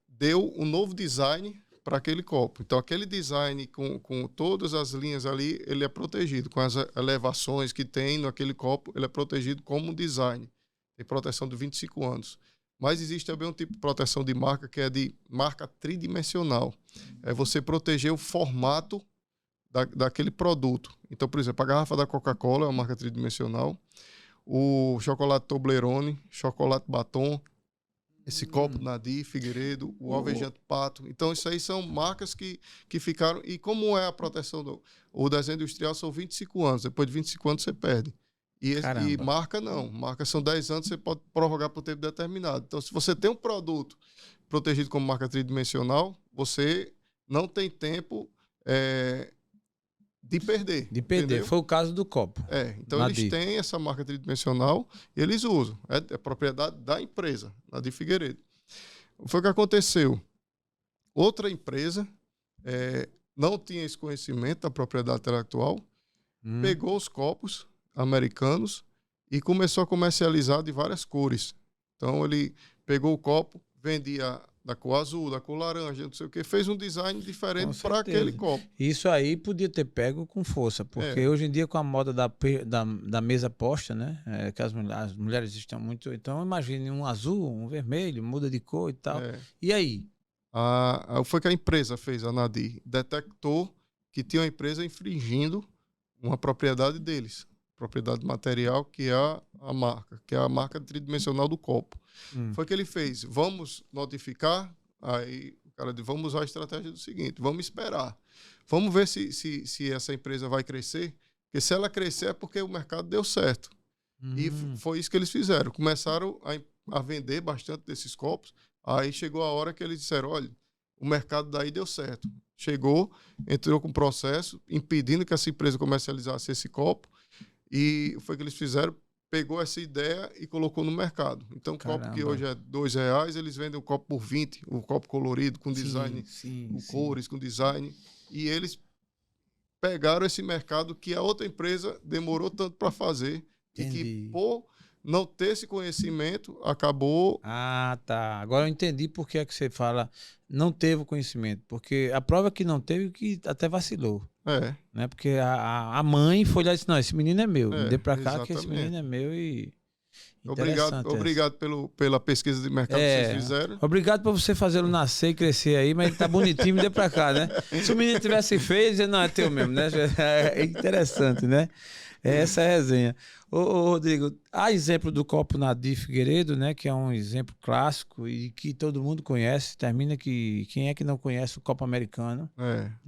Speaker 2: deu um novo design para aquele copo. Então, aquele design com todas as linhas ali, ele é protegido. Com as elevações que tem naquele copo, ele é protegido como um design. Tem proteção de 25 anos. Mas existe também um tipo de proteção de marca que é de marca tridimensional. É você proteger o formato daquele produto. Então, por exemplo, a garrafa da Coca-Cola é uma marca tridimensional. O chocolate Toblerone, chocolate Batom, esse copo Nadi, Figueiredo, o Alvejante Pato. Então, isso aí são marcas que ficaram... E como é a proteção o desenho industrial são 25 anos. Depois de 25 anos, você perde. E marca, não. Marca são 10 anos, você pode prorrogar por tempo determinado. Então, se você tem um produto protegido como marca tridimensional, você não tem tempo de perder.
Speaker 1: De perder. Entendeu? Foi o caso do copo.
Speaker 2: Então Nadi. Eles têm essa marca tridimensional e eles usam. É propriedade da empresa, Nadi Figueiredo. Foi o que aconteceu. Outra empresa não tinha esse conhecimento da propriedade intelectual, pegou os copos americanos e começou a comercializar de várias cores. Então ele pegou o copo, vendia da cor azul, da cor laranja, não sei o que, fez um design diferente para aquele copo.
Speaker 1: Isso aí podia ter pego com força, porque hoje em dia com a moda da mesa posta, né, que as mulheres estão muito... Então imagine um azul, um vermelho, muda de cor e tal. E aí?
Speaker 2: Foi que a empresa fez, a Nadi, detectou que tinha uma empresa infringindo uma propriedade deles, propriedade material, que é a marca, que é a marca tridimensional do copo. Foi que ele fez, vamos notificar, aí o cara disse, vamos usar a estratégia do seguinte, vamos esperar, vamos ver se essa empresa vai crescer, porque se ela crescer é porque o mercado deu certo. E foi isso que eles fizeram, começaram a vender bastante desses copos, aí chegou a hora que eles disseram, olha, o mercado daí deu certo. Chegou, entrou com um processo, impedindo que essa empresa comercializasse esse copo, e foi o que eles fizeram, pegou essa ideia e colocou no mercado. Então, o copo que hoje é R$2, eles vendem o copo por 20, o copo colorido, com design, com cores, com design. E eles pegaram esse mercado que a outra empresa demorou tanto para fazer. Entendi. E que, por não ter esse conhecimento, acabou...
Speaker 1: Tá. Agora eu entendi por que é que você fala não teve o conhecimento. Porque a prova que não teve, que até vacilou. Né? Porque a mãe foi lá e disse, não, esse menino é meu. Me dê pra cá exatamente. Que esse menino é meu e...
Speaker 2: Obrigado pela pesquisa de mercado que vocês fizeram.
Speaker 1: Obrigado por você fazê-lo nascer e crescer aí, mas ele tá bonitinho, me dê pra cá, né? Se o menino tivesse feio, dizia, não, é teu mesmo, né? É interessante, né? Essa é a resenha. Ô, Rodrigo, há exemplo do copo Nadi Figueiredo, né? Que é um exemplo clássico e que todo mundo conhece. Termina que quem é que não conhece o copo americano?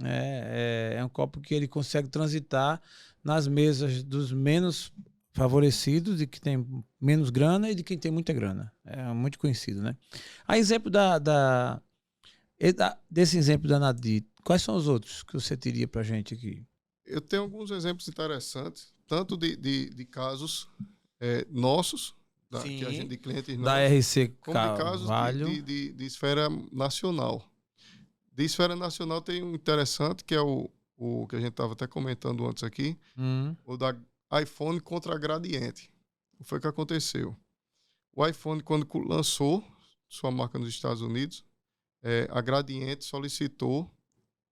Speaker 1: É um copo que ele consegue transitar nas mesas dos menos favorecidos, de que tem menos grana e de quem tem muita grana. É muito conhecido, né? A exemplo desse exemplo da Nadi, quais são os outros que você teria pra gente aqui?
Speaker 2: Eu tenho alguns exemplos interessantes, tanto de casos nossos, que a gente, de clientes nossos,
Speaker 1: da RC
Speaker 2: como de casos de esfera nacional. De esfera nacional tem um interessante, que é o que a gente estava até comentando antes aqui, o da iPhone contra a Gradiente. O que foi que aconteceu? O iPhone, quando lançou sua marca nos Estados Unidos, a Gradiente solicitou,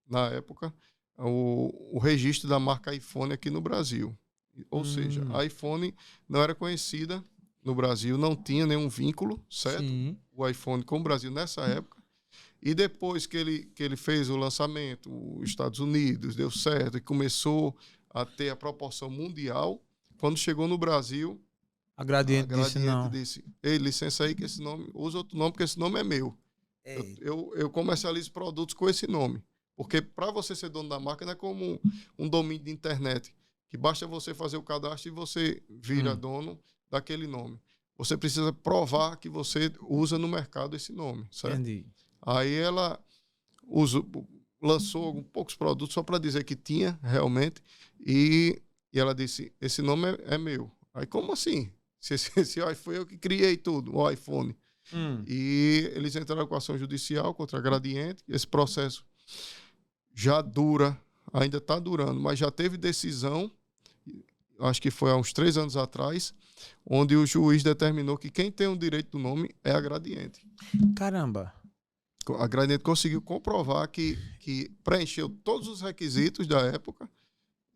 Speaker 2: na época, o registro da marca iPhone aqui no Brasil. Ou seja, a iPhone não era conhecida no Brasil, não tinha nenhum vínculo, certo? Sim. O iPhone com o Brasil nessa época. E depois que ele fez o lançamento, os Estados Unidos deu certo e começou a ter a proporção mundial, quando chegou no Brasil,
Speaker 1: a Gradiente
Speaker 2: disse, ei, licença aí que esse nome, usa outro nome porque esse nome é meu. Eu comercializo produtos com esse nome. Porque para você ser dono da marca não é como um domínio de internet, que basta você fazer o cadastro e você vira dono daquele nome. Você precisa provar que você usa no mercado esse nome, certo?
Speaker 1: Entendi.
Speaker 2: Aí ela lançou poucos produtos só para dizer que tinha realmente. E ela disse: esse nome é meu. Aí, como assim? Esse foi eu que criei tudo, o iPhone. E eles entraram com ação judicial contra a Gradiente. Esse processo já dura, ainda está durando, mas já teve decisão, acho que foi há uns 3 anos atrás, onde o juiz determinou que quem tem o direito do nome é a Gradiente.
Speaker 1: Caramba!
Speaker 2: A Gradiente conseguiu comprovar que preencheu todos os requisitos da época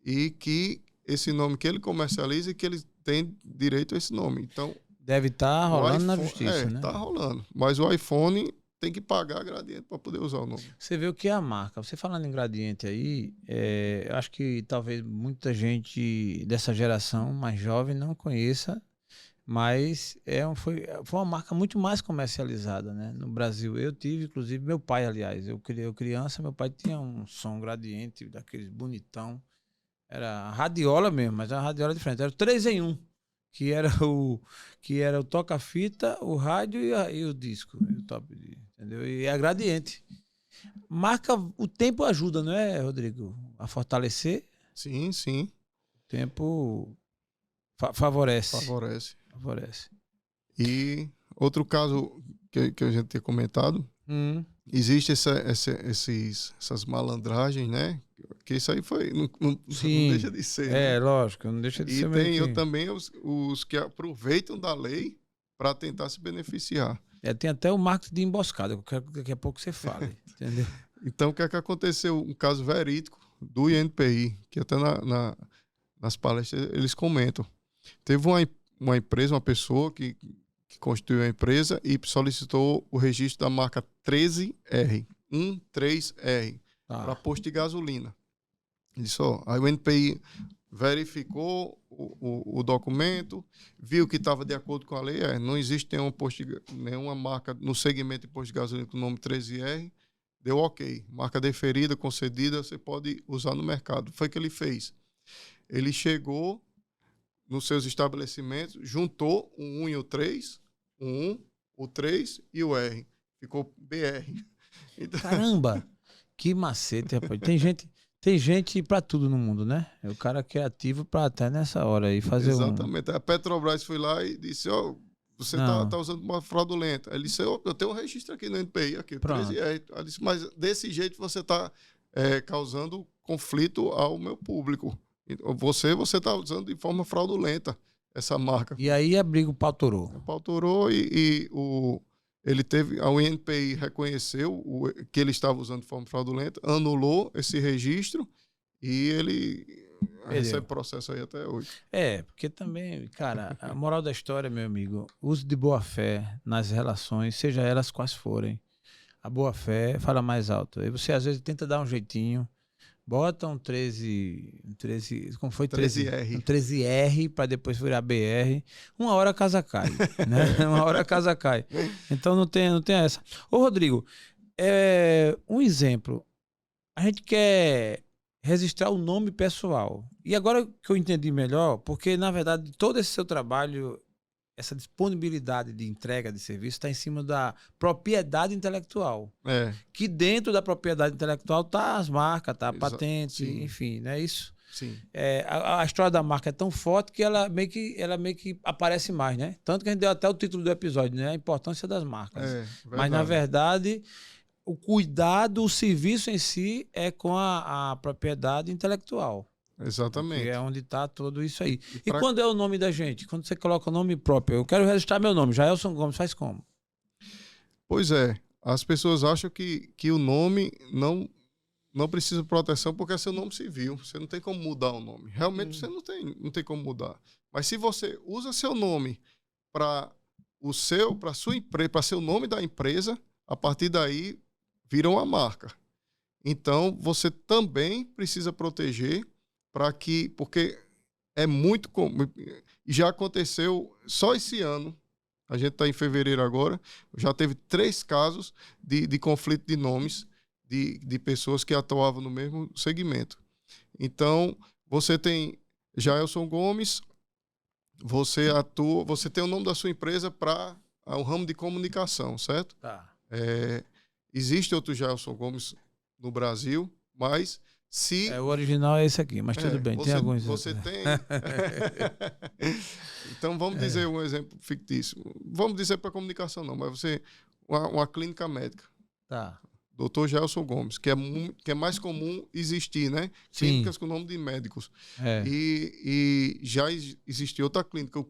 Speaker 2: e que esse nome que ele comercializa e que ele tem direito a esse nome. Então,
Speaker 1: deve estar rolando
Speaker 2: iPhone,
Speaker 1: na justiça, né?
Speaker 2: Tá rolando. Mas o iPhone tem que pagar a Gradiente para poder usar o nome.
Speaker 1: Você vê o que é a marca. Você falando em Gradiente aí, eu acho que talvez muita gente dessa geração mais jovem não conheça, mas foi uma marca muito mais comercializada, né? No Brasil. Eu tive, inclusive, meu pai, aliás, eu criança, meu pai tinha um som Gradiente, daqueles bonitão. Era a radiola mesmo, mas era uma radiola diferente. Era o 3 em 1, que era o toca-fita, o rádio e o disco, o top, entendeu? E a Gradiente. Marca, o tempo ajuda, não é, Rodrigo? A fortalecer.
Speaker 2: Sim, sim.
Speaker 1: O tempo favorece.
Speaker 2: Favorece. E outro caso que a gente tinha comentado, existe essas malandragens, né? Que isso aí não deixa de ser.
Speaker 1: É, né? Lógico, não deixa de ser.
Speaker 2: E tem também os que aproveitam da lei para tentar se beneficiar.
Speaker 1: Tem até o marketing de emboscada, que eu quero que daqui a pouco você fale. Entendeu?
Speaker 2: Então, o que é que aconteceu? Um caso verídico do INPI, que até nas palestras eles comentam. Teve uma empresa, uma pessoa que constituiu a empresa e solicitou o registro da marca 13R, 13R, para posto de gasolina. Aí o INPI verificou o documento, viu que estava de acordo com a lei, não existe nenhuma marca no segmento de posto de gasolina com o nome 13R, deu ok. Marca deferida, concedida, você pode usar no mercado. Foi o que ele fez. Ele chegou nos seus estabelecimentos, juntou o 1 e o 3, o 1, o 3 e o R. Ficou BR.
Speaker 1: Então... Caramba! Que macete, rapaz. Tem gente para tudo no mundo, né? É o cara criativo para até nessa hora aí fazer
Speaker 2: Exatamente. A Petrobras foi lá e disse, você tá usando uma fraudulenta. Ele disse, eu tenho um registro aqui no NPI, aqui, 13R. Ele disse, mas desse jeito você está causando conflito ao meu público. Você está usando de forma fraudulenta essa marca.
Speaker 1: E aí a briga, o pau torou.
Speaker 2: O pau torou a INPI reconheceu que ele estava usando de forma fraudulenta, anulou esse registro e ele recebe processo aí até hoje.
Speaker 1: Porque também, cara, a moral da história, meu amigo, use de boa fé nas relações, seja elas quais forem. A boa fé fala mais alto. Aí você às vezes tenta dar um jeitinho, bota um 13, como foi?
Speaker 2: 13R.
Speaker 1: Um 13R para depois virar BR. Uma hora a casa cai, né? Uma hora a casa cai. Então não tem essa. Ô, Rodrigo, um exemplo. A gente quer registrar o nome pessoal. E agora que eu entendi melhor, porque na verdade todo esse seu trabalho, essa disponibilidade de entrega de serviço está em cima da propriedade intelectual. Que dentro da propriedade intelectual tá as marcas, tá a patente, enfim, não é isso?
Speaker 2: Sim.
Speaker 1: A história da marca é tão forte que ela meio que aparece mais, né? Tanto que a gente deu até o título do episódio, né? A importância das marcas. Mas, na verdade, o cuidado, o serviço em si é com a propriedade intelectual.
Speaker 2: Exatamente.
Speaker 1: Que é onde está tudo isso aí. E quando é o nome da gente? Quando você coloca o nome próprio, eu quero registrar meu nome, Jaelson Gomes, faz como?
Speaker 2: Pois é, as pessoas acham que o nome não precisa de proteção porque é seu nome civil, você não tem como mudar o nome. Realmente você não tem como mudar. Mas se você usa seu nome para sua empresa, para ser o nome da empresa, a partir daí vira uma marca. Então você também precisa proteger porque é muito comum. Já aconteceu só esse ano, a gente está em fevereiro agora, já teve 3 casos de conflito de nomes de pessoas que atuavam no mesmo segmento. Então, você tem Jaelson Gomes, você tem o nome da sua empresa para o ramo de comunicação, certo?
Speaker 1: Tá.
Speaker 2: existe outro Gelson Gomes no Brasil, mas se...
Speaker 1: O original é esse aqui, mas tudo bem, tem alguns
Speaker 2: Você
Speaker 1: outros.
Speaker 2: tem... Então, vamos dizer um exemplo fictício. Vamos dizer para comunicação não, mas você... Uma clínica médica.
Speaker 1: Tá.
Speaker 2: Dr. Gelson Gomes, que é mais comum existir, né?
Speaker 1: Sim.
Speaker 2: Clínicas com nome de médicos. E já existe outra clínica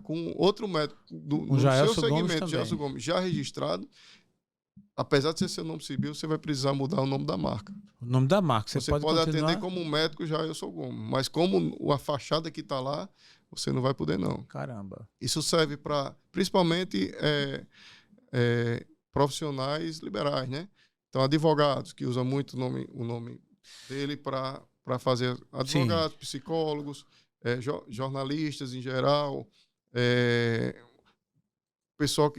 Speaker 2: com outro médico do seu segmento, Gelson Gomes, já registrado. Apesar de ser seu nome civil, você vai precisar mudar o nome da marca.
Speaker 1: O nome da marca.
Speaker 2: Você pode atender como médico Gelson Gomes, mas como a fachada que está lá, você não vai poder, não.
Speaker 1: Caramba.
Speaker 2: Isso serve para, principalmente, profissionais liberais, né? Então, advogados, que usam muito o nome dele para fazer advogados, sim, psicólogos, jornalistas em geral, pessoal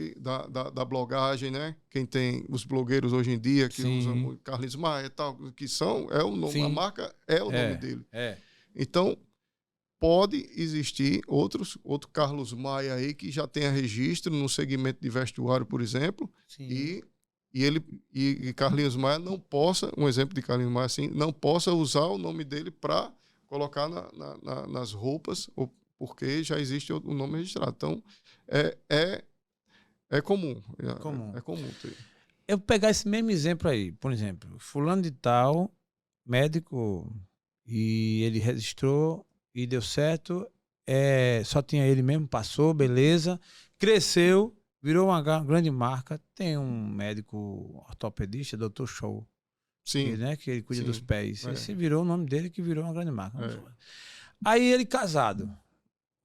Speaker 2: da blogagem, né? Quem tem os blogueiros hoje em dia, que sim, usam muito, Carlinhos Maia e tal, que o nome, sim, a marca é o nome dele. Então, pode existir outro Carlos Maia aí que já tenha registro no segmento de vestuário, por exemplo, sim, e Carlinhos Maia não possa, um exemplo de Carlinhos Maia assim, não possa usar o nome dele para colocar nas roupas, porque já existe o nome registrado. Então, é comum. É comum ter.
Speaker 1: Eu pegar esse mesmo exemplo aí, por exemplo, fulano de tal, médico, e ele registrou e deu certo, só tinha ele mesmo, passou, beleza, cresceu, virou uma grande marca. Tem um médico ortopedista, Dr. Show,
Speaker 2: sim,
Speaker 1: que ele cuida, sim, dos pés.
Speaker 2: É.
Speaker 1: Esse virou o nome dele, que virou uma grande marca. Aí ele casado,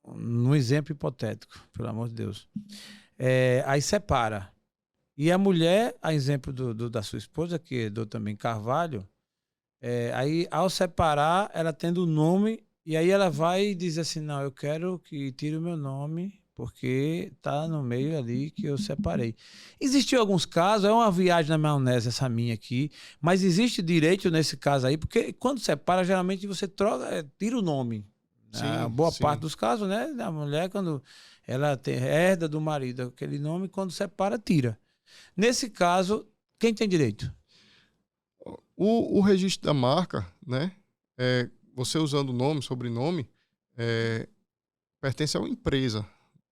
Speaker 1: num exemplo hipotético, pelo amor de Deus. Aí separa. E a mulher, a exemplo da sua esposa, que herdou também Carvalho, aí ao separar, ela tendo o nome, e aí ela vai e diz assim, não, eu quero que tire o meu nome, porque tá no meio ali que eu separei. Existiu alguns casos, é uma viagem na maionese essa minha aqui, mas existe direito nesse caso aí, porque quando separa, geralmente você troca, tira o nome. Sim, boa parte dos casos, né? A mulher, quando ela herda do marido aquele nome, quando separa, tira. Nesse caso, quem tem direito?
Speaker 2: O registro da marca, né? Você usando o nome, sobrenome, pertence a uma empresa.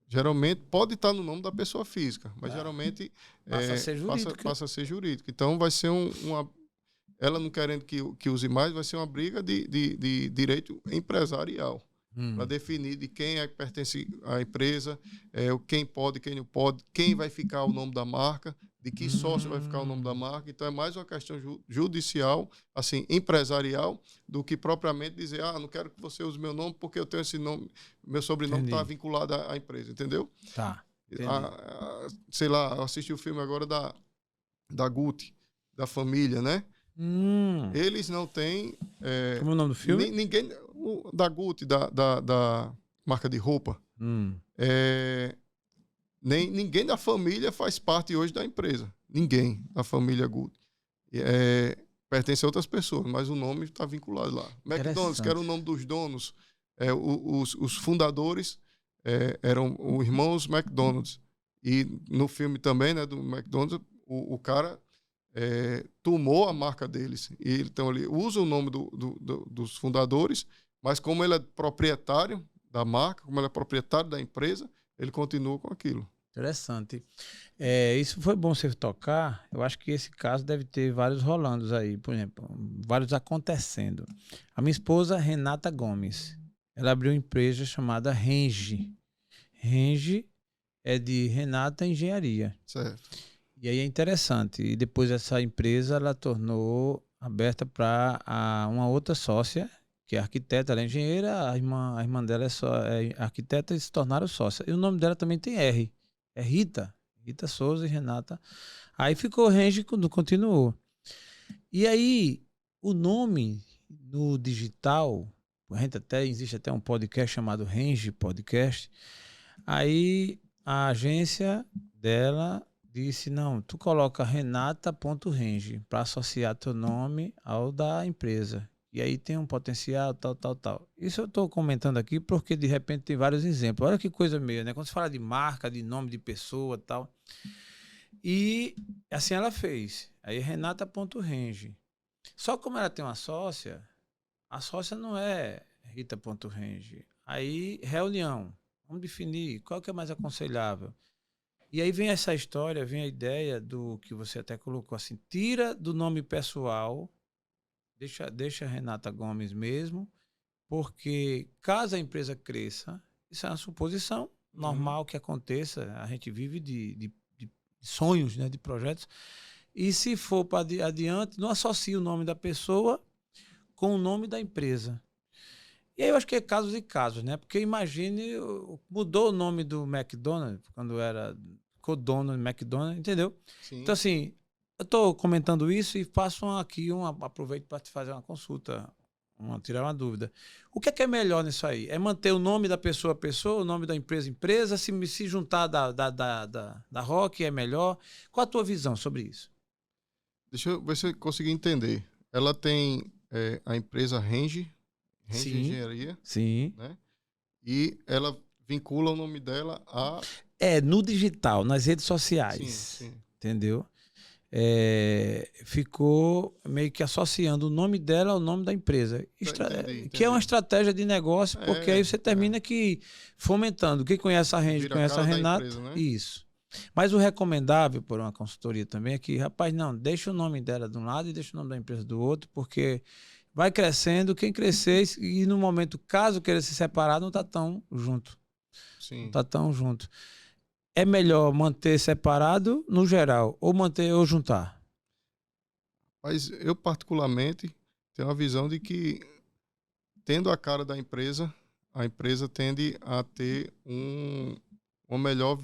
Speaker 2: Geralmente pode estar no nome da pessoa física, mas geralmente
Speaker 1: passa a ser jurídico.
Speaker 2: Passa a ser jurídico. Então vai ser ela não querendo que use mais, vai ser uma briga de direito empresarial. Para definir de quem é que pertence à empresa, quem pode, quem não pode, quem vai ficar o nome da marca, de que sócio vai ficar o nome da marca. Então é mais uma questão judicial, assim, empresarial, do que propriamente dizer, não quero que você use meu nome porque eu tenho esse nome, meu sobrenome está vinculado à empresa, entendeu?
Speaker 1: Tá.
Speaker 2: Sei lá, eu assisti o filme agora da Gucci, da família, né? Eles não têm...
Speaker 1: Como é o nome do filme?
Speaker 2: Ninguém... Da Gucci, da marca de roupa. Ninguém da família faz parte hoje da empresa. Ninguém da família Gucci. Pertence a outras pessoas, mas o nome está vinculado lá. McDonald's, que era o nome dos donos, os fundadores eram os irmãos McDonald's. E no filme também, né, do McDonald's, o cara tomou a marca deles. E, então ele usa o nome dos fundadores, mas como ele é proprietário da marca, como ele é proprietário da empresa, ele continua com aquilo.
Speaker 1: Interessante. Isso foi bom você tocar. Eu acho que esse caso deve ter vários rolandos aí, por exemplo, vários acontecendo. A minha esposa, Renata Gomes, ela abriu uma empresa chamada Renge. Renge é de Renata Engenharia.
Speaker 2: Certo.
Speaker 1: E aí é interessante. E depois essa empresa, ela tornou aberta para uma outra sócia, que é arquiteta, ela é engenheira, a irmã dela é arquiteta, e se tornaram sócia. E o nome dela também tem R. É Rita Souza e Renata. Aí ficou Renge, continuou. E aí, o nome no digital, existe até um podcast chamado Renge Podcast. Aí a agência dela disse, não, tu coloca renata.renge para associar teu nome ao da empresa. E aí tem um potencial, tal. Isso eu estou comentando aqui porque, de repente, tem vários exemplos. Olha que coisa meio, né? Quando se fala de marca, de nome de pessoa e tal. E assim ela fez. Aí Renata.Renge. Só como ela tem uma sócia, a sócia não é Rita.Renge. Aí, reunião. Vamos definir qual que é mais aconselhável. E aí vem essa história, vem a ideia do que você até colocou assim, tira do nome pessoal, deixa a Renata Gomes mesmo, porque caso a empresa cresça, isso é uma suposição normal que aconteça, a gente vive de sonhos, né, de projetos, e se for para adiante, não associa o nome da pessoa com o nome da empresa. E aí eu acho que é casos e casos, né? Porque imagine, mudou o nome do McDonald's, quando ficou dono do McDonald's, entendeu?
Speaker 2: Sim.
Speaker 1: Então, assim, eu estou comentando isso e faço aproveito para te fazer uma consulta, tirar uma dúvida. O que é melhor nisso aí? É manter o nome da pessoa, o nome da empresa, se juntar da Rock é melhor? Qual a tua visão sobre isso?
Speaker 2: Deixa eu ver se eu consegui entender. Ela tem a empresa Renge
Speaker 1: Sim,
Speaker 2: Engenharia,
Speaker 1: sim.
Speaker 2: né? E ela vincula o nome dela a...
Speaker 1: no digital, nas redes sociais.
Speaker 2: Sim.
Speaker 1: Entendeu? Ficou meio que associando o nome dela ao nome da empresa.
Speaker 2: Entendi.
Speaker 1: Que é uma estratégia de negócio, porque aí você termina que fomentando. Quem conhece a Renge, conhece a Renata.
Speaker 2: Empresa, né?
Speaker 1: Isso. Mas o recomendável por uma consultoria também é que, rapaz, não, deixa o nome dela de um lado e deixa o nome da empresa do outro, porque vai crescendo, quem crescer e no momento, caso queira se separar, não está tão junto.
Speaker 2: Sim.
Speaker 1: Não está tão junto. É melhor manter separado no geral ou juntar?
Speaker 2: Mas eu, particularmente, tenho a visão de que, tendo a cara da empresa, a empresa tende a ter uma melhor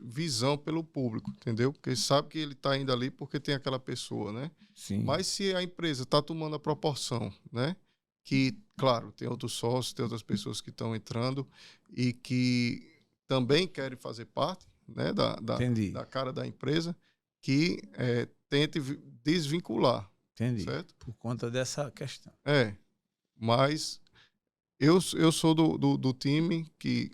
Speaker 2: visão pelo público, entendeu? Porque sabe que ele está indo ali porque tem aquela pessoa, né?
Speaker 1: Sim.
Speaker 2: Mas se a empresa está tomando a proporção, né? Que, claro, tem outros sócios, tem outras pessoas que estão entrando e que também querem fazer parte, né, da cara da empresa, que tente desvincular.
Speaker 1: Entendi.
Speaker 2: Certo?
Speaker 1: Por conta dessa questão.
Speaker 2: Mas eu sou do time que,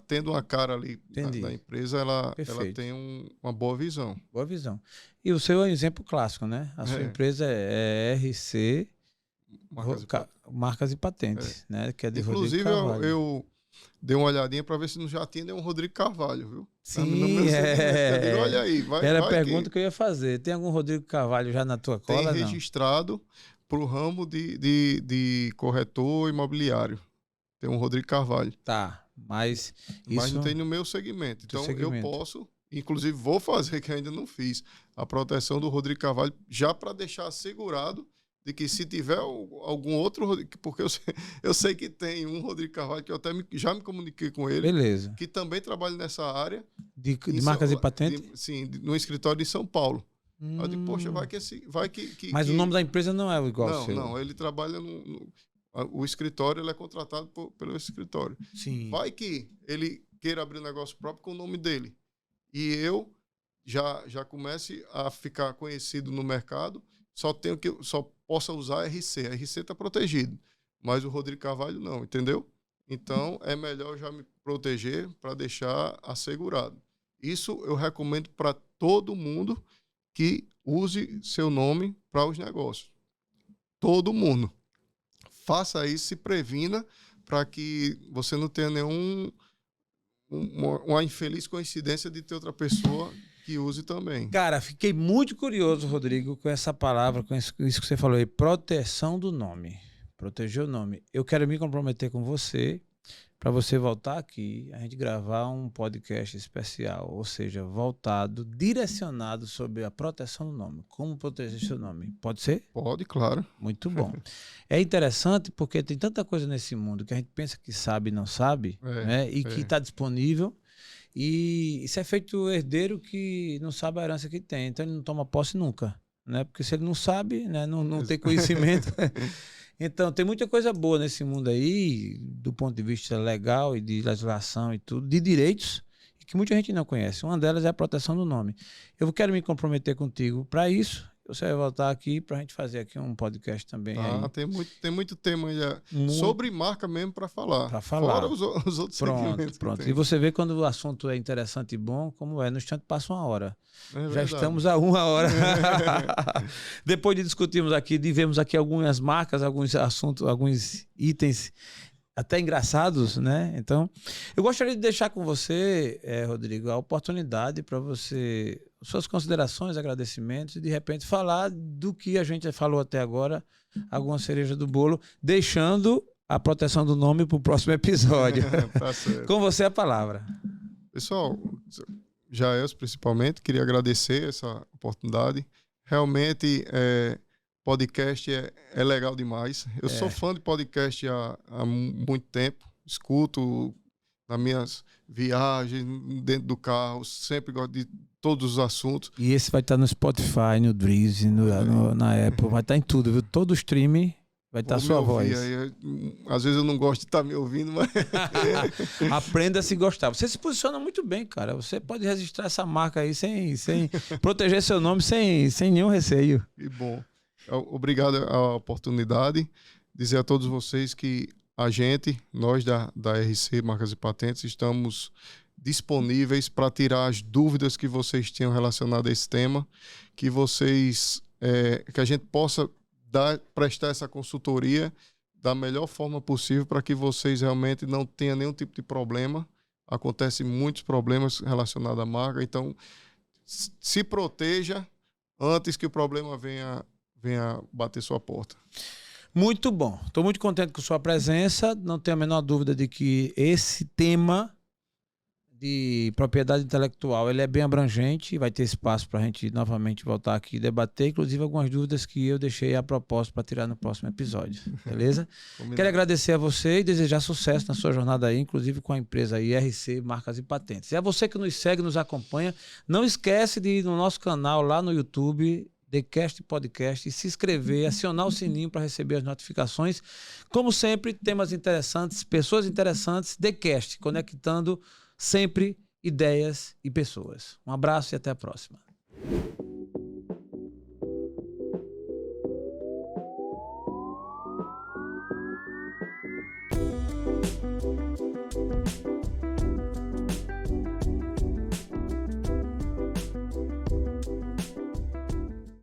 Speaker 2: tendo uma cara ali da empresa, ela tem uma boa visão.
Speaker 1: Boa visão. E o seu é um exemplo clássico, né? A sua empresa é RC Marcas e Patentes, né? Que é de
Speaker 2: Inclusive,
Speaker 1: Rodrigo Carvalho.
Speaker 2: eu dei uma olhadinha para ver se não já tinha nenhum Rodrigo Carvalho, viu?
Speaker 1: Sim,
Speaker 2: no meu segmento. Digo, olha aí,
Speaker 1: era a pergunta que eu ia fazer. Tem algum Rodrigo Carvalho já na tua cola?
Speaker 2: Tem registrado para o ramo de corretor imobiliário. Tem um Rodrigo Carvalho.
Speaker 1: Tá, mas
Speaker 2: não tem no meu segmento. Então, eu posso, inclusive vou fazer, que ainda não fiz, a proteção do Rodrigo Carvalho, já para deixar assegurado de que, se tiver algum outro, porque eu sei que tem um Rodrigo Carvalho, que eu até já me comuniquei com ele.
Speaker 1: Beleza.
Speaker 2: Que também trabalha nessa área.
Speaker 1: De marcas e patentes?
Speaker 2: Sim, no escritório de São Paulo. Eu digo, poxa, vai que
Speaker 1: Mas o nome da empresa não é igual ao seu?
Speaker 2: Não, ele trabalha o escritório, ele é contratado pelo escritório.
Speaker 1: Sim.
Speaker 2: Vai que ele queira abrir um negócio próprio com o nome dele. E eu já comece a ficar conhecido no mercado, só possa usar RC. A RC está protegido, mas o Rodrigo Carvalho não, entendeu? Então, é melhor já me proteger para deixar assegurado. Isso eu recomendo para todo mundo que use seu nome para os negócios. Todo mundo. Faça isso, se previna, para que você não tenha uma infeliz coincidência de ter outra pessoa que use também.
Speaker 1: Cara, fiquei muito curioso, Rodrigo, com essa palavra, com isso que você falou aí, proteção do nome. Proteger o nome. Eu quero me comprometer com você, para você voltar aqui, a gente gravar um podcast especial, ou seja, voltado, direcionado sobre a proteção do nome. Como proteger seu nome. Pode ser?
Speaker 2: Pode, claro.
Speaker 1: Muito bom. É interessante porque tem tanta coisa nesse mundo que a gente pensa que sabe e não sabe, né? E que está disponível. E isso é feito herdeiro que não sabe a herança que tem. Então ele não toma posse nunca, né? Porque se ele não sabe, né? não tem conhecimento. Então tem muita coisa boa nesse mundo aí, do ponto de vista legal e de legislação e tudo, de direitos, que muita gente não conhece. Uma delas é a proteção do nome. Eu quero me comprometer contigo para isso você vai voltar aqui para a gente fazer aqui um podcast também.
Speaker 2: Ah, tem muito tema aí sobre marca mesmo para falar.
Speaker 1: Para falar.
Speaker 2: Fora os outros segmentos.
Speaker 1: Pronto. E você vê quando o assunto é interessante e bom, como é. No instante passa 1 hora. Já estamos a 1 hora. Depois de discutirmos aqui, de vermos aqui algumas marcas, alguns assuntos, alguns itens até engraçados, né? Então, eu gostaria de deixar com você, Rodrigo, a oportunidade para você, suas considerações, agradecimentos e, de repente, falar do que a gente falou até agora, alguma cereja do bolo, deixando a proteção do nome para o próximo episódio.
Speaker 2: Tá certo.
Speaker 1: Com você a palavra.
Speaker 2: Pessoal, Jaels, principalmente, queria agradecer essa oportunidade. Realmente, podcast é legal demais. Eu sou fã de podcast há muito tempo. Escuto nas minhas viagens, dentro do carro. Sempre gosto de todos os assuntos.
Speaker 1: E esse vai estar no Spotify, no Breeze, na Apple. Vai estar em tudo, viu? Todo o streaming vai estar a sua voz.
Speaker 2: Às vezes eu não gosto de estar me ouvindo, mas...
Speaker 1: Aprenda a se gostar. Você se posiciona muito bem, cara. Você pode registrar essa marca aí sem proteger seu nome, sem nenhum receio.
Speaker 2: Que bom. Obrigado a oportunidade. Dizer a todos vocês que nós da RC Marcas e Patentes, estamos disponíveis para tirar as dúvidas que vocês tenham relacionado a esse tema, que a gente possa prestar essa consultoria da melhor forma possível para que vocês realmente não tenham nenhum tipo de problema. Acontecem muitos problemas relacionados à marca, então se proteja antes que o problema venha bater sua porta.
Speaker 1: Muito bom. Estou muito contente com sua presença. Não tenho a menor dúvida de que esse tema de propriedade intelectual ele é bem abrangente e vai ter espaço para a gente novamente voltar aqui e debater, inclusive algumas dúvidas que eu deixei a propósito para tirar no próximo episódio. Beleza? Quero agradecer a você e desejar sucesso na sua jornada aí, inclusive com a empresa IRC Marcas e Patentes. E a você que nos segue, nos acompanha, não esquece de ir no nosso canal lá no YouTube, TheCast Podcast, e se inscrever, acionar o sininho para receber as notificações. Como sempre, temas interessantes, pessoas interessantes, TheCast, conectando sempre ideias e pessoas. Um abraço e até a próxima.